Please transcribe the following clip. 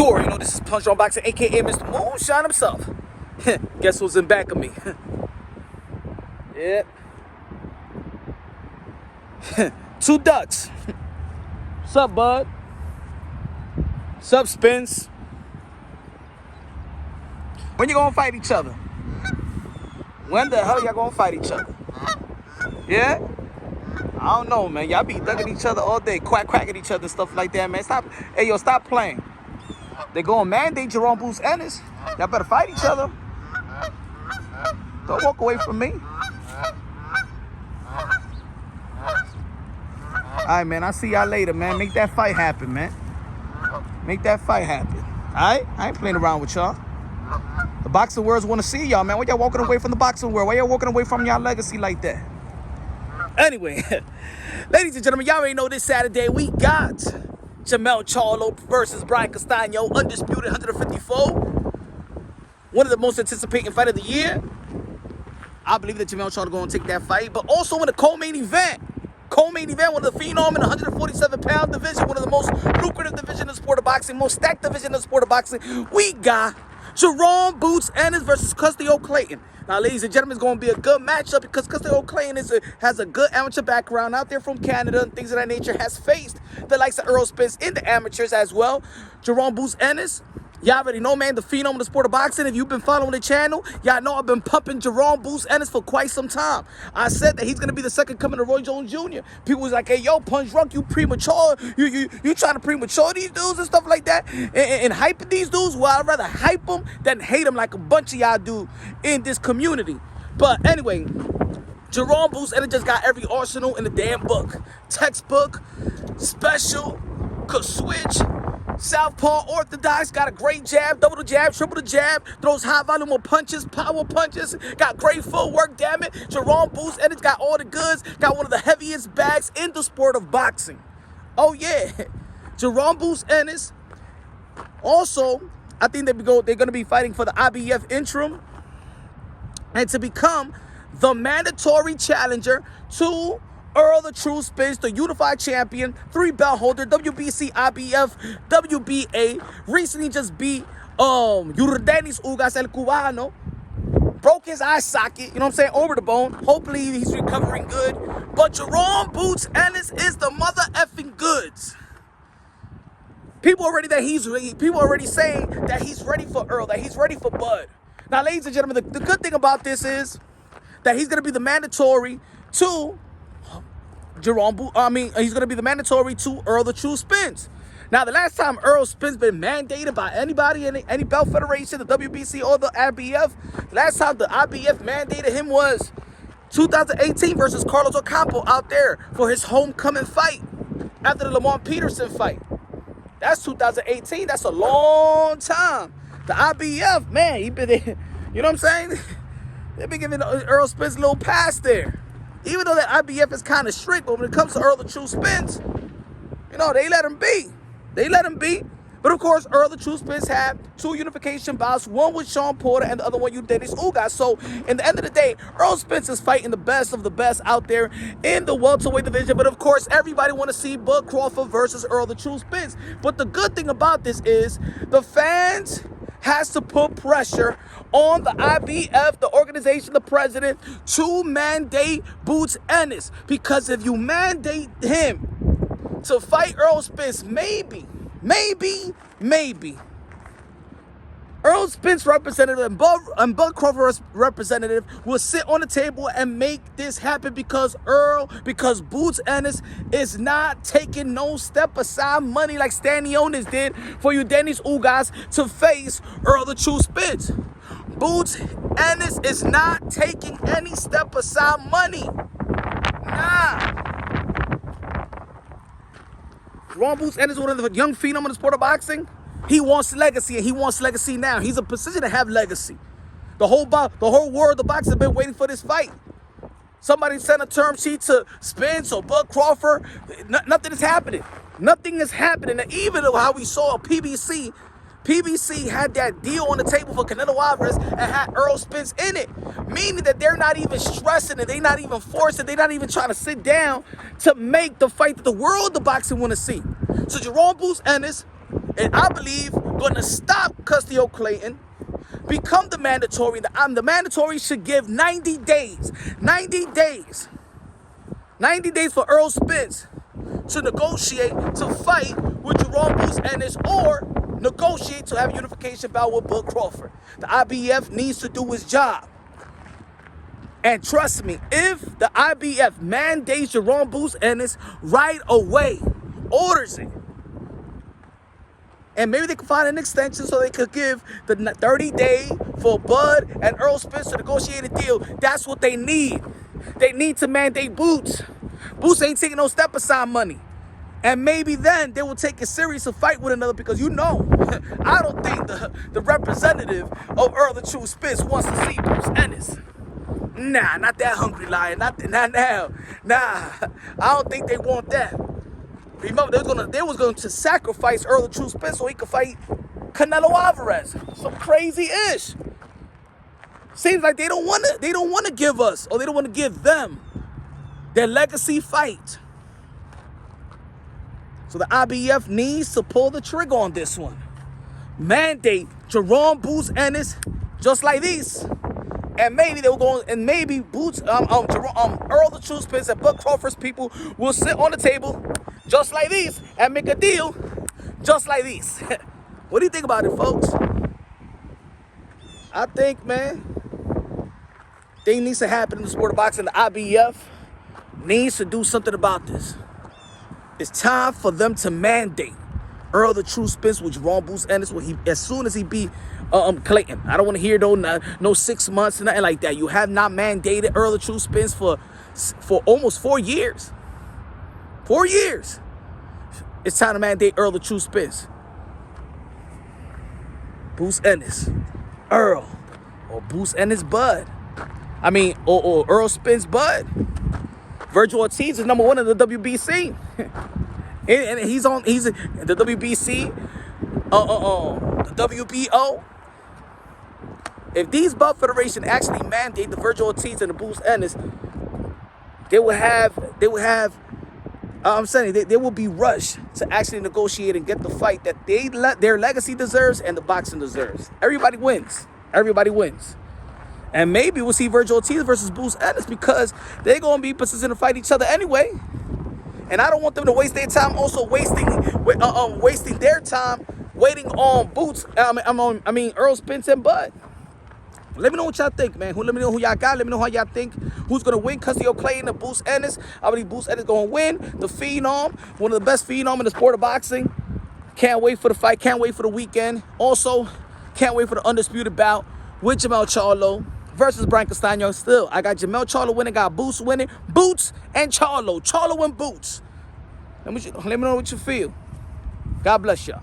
already know this is Punch on Boxing, aka Mr. Moonshine himself. Guess who's in back of me? Yep. Two ducks. What's up, bud? What's up, Spence? When you gonna fight each other? When the hell y'all gonna fight each other? Yeah? I don't know, man. Y'all be ducking each other all day, cracking each other and stuff like that, man. Stop. Hey, yo, stop playing. They gonna mandate Jaron Ennis. Y'all better fight each other. Don't walk away from me. All right, man. I'll see y'all later, man. Make that fight happen, man. Make that fight happen. All right? I ain't playing around with y'all. The boxing worlds want to see y'all, man. Why y'all walking away from the boxing world? Why y'all walking away from y'all legacy like that? Anyway, ladies and gentlemen, y'all already know this Saturday we got Jermell Charlo versus Brian Castano, undisputed 154. One of the most anticipated fight of the year. I believe that Jermell Charlo going to take that fight, but also in the co-main event. Co-main event, one of the phenom in the 147-pound division, one of the most lucrative division in the sport of boxing, most stacked division in the sport of boxing. We got Jaron Boots Ennis versus Custio Clayton. Now, ladies and gentlemen, it's going to be a good matchup because Custio Clayton has a good amateur background out there from Canada and things of that nature, has faced the likes of Earl Spence in the amateurs as well. Jaron Boots Ennis, y'all already know, man, the phenom of the sport of boxing. If you've been following the channel, y'all know I've been pumping Jaron Boots Ennis for quite some time. I said that he's going to be the second coming of Roy Jones Jr. People was like, hey, yo, Punch Drunk, you premature. You trying to premature these dudes and stuff like that and hype these dudes? Well, I'd rather hype them than hate them like a bunch of y'all do in this community. But anyway, Jaron Boots Ennis just got every arsenal in the damn book. Textbook, special, could switch, southpaw, orthodox, got a great jab, double the jab, triple the jab, throws high volume of punches, power punches, got great footwork, damn it. Jaron Boots Ennis got all the goods, got one of the heaviest bags in the sport of boxing. Oh yeah, Jaron Boots Ennis. Also, I think they're going to be fighting for the IBF interim and to become the mandatory challenger to Earl the True Spence, the unified champion, 3-belt holder, WBC, IBF, WBA. Recently just beat Yordanis Ugas El Cubano. Broke his eye socket, you know what I'm saying, over the bone. Hopefully he's recovering good. But Jaron Boots Ennis is the mother effing goods. People already saying that he's ready for Earl, that he's ready for Bud. Now, ladies and gentlemen, the good thing about this is that he's going to be the mandatory to he's going to be the mandatory to Earl the True Spence. Now, the last time Earl Spence been mandated by anybody in any belt federation, the WBC or the IBF, the last time the IBF mandated him was 2018 versus Carlos Ocampo out there for his homecoming fight after the Lamont Peterson fight. That's 2018. That's a long time. The IBF, man, you know what I'm saying? They've been giving Earl Spence a little pass there. Even though that IBF is kind of strict, but when it comes to Earl the True Spence, you know, they let him be. They let him be. But of course, Earl the True Spence had 2 unification bouts, one with Sean Porter and the other one Yordanis Ugas. So, in the end of the day, Earl Spence is fighting the best of the best out there in the welterweight division. But of course, everybody want to see Bud Crawford versus Earl the True Spence. But the good thing about this is the fans has to put pressure on the IBF, the organization, the president, to mandate Boots Ennis. Because if you mandate him to fight Earl Spence, maybe, Earl Spence representative and Bud Crawford representative will sit on the table and make this happen because Boots Ennis is not taking no step aside money like Stanionis did for Yordanis Ugas to face Earl the True Spence. Boots Ennis is not taking any step aside money. Nah. Jaron Boots Ennis is one of the young phenom in the sport of boxing. He wants legacy, and he wants legacy now. He's in a position to have legacy. The whole world of boxing has been waiting for this fight. Somebody sent a term sheet to Spence or Bud Crawford. Nothing is happening. Nothing is happening. And even how we saw PBC had that deal on the table for Canelo Alvarez and had Earl Spence in it. Meaning that they're not even stressing it. They're not even forcing it. They're not even trying to sit down to make the fight that the world of boxing want to see. So Jaron Boots Ennis, and I believe gonna stop Custio Clayton, become the mandatory. The mandatory should give 90 days. 90 days. 90 days for Errol Spence to negotiate to fight with Jaron Ennis or negotiate to have a unification bout with Bud Crawford. The IBF needs to do its job. And trust me, if the IBF mandates Jaron Ennis right away, orders it, and maybe they can find an extension so they could give the 30-day for Bud and Errol Spence to negotiate a deal. That's what they need. They need to mandate Boots. Boots ain't taking no step aside money. And maybe then they will take it serious to fight with another, because you know, I don't think the representative of Earl the True Spence wants to see Boots Ennis. Nah, not that hungry lion. Not now. Nah, I don't think they want that. Remember, they was going to sacrifice Earl the True Spence so he could fight Canelo Alvarez. Some crazy-ish. Seems like they don't want to give us, or they don't want to give them their legacy fight. So the IBF needs to pull the trigger on this one. Mandate Jaron Ennis just like this. And maybe they will go, and maybe Earl the True Spence and Bud Crawford's people will sit on the table just like this and make a deal just like this. What do you think about it, folks? I think, man, things needs to happen in the sport of boxing. The IBF needs to do something about this. It's time for them to mandate Earl the True Spence with Jaron Ennis as soon as he beat Clayton. I don't want to hear no 6 months, nothing like that. You have not mandated Earl the True Spence for almost 4 years. 4 years. It's time to mandate Earl the True Spence. Ennis, Earl, or Ennis Bud. I mean, or Earl Spence Bud. Virgil Ortiz is #1 in the WBC. And he's in the WBC, the WBO. If these Bud Federation actually mandate the Virgil Ortiz and the Ennis, they will be rushed to actually negotiate and get the fight that their legacy deserves and the boxing deserves. Everybody wins. Everybody wins. And maybe we'll see Virgil Ortiz versus Ennis, because they're going to be positioned to fight each other anyway. And I don't want them to waste their time also wasting their time waiting on Earl Spence and Bud. Let me know what y'all think, man. Let me know who y'all got. Let me know how y'all think. Who's going to win? Custio Clayton or Ennis? I believe Ennis going to win. The Phenom, one of the best Phenom in the sport of boxing. Can't wait for the fight. Can't wait for the weekend. Also, can't wait for the undisputed bout with Jamel Charlo versus Brian Castaño. Still, I got Jamel Charlo winning, got Boots winning. Boots and Charlo. Charlo and Boots. Let me know what you feel. God bless y'all.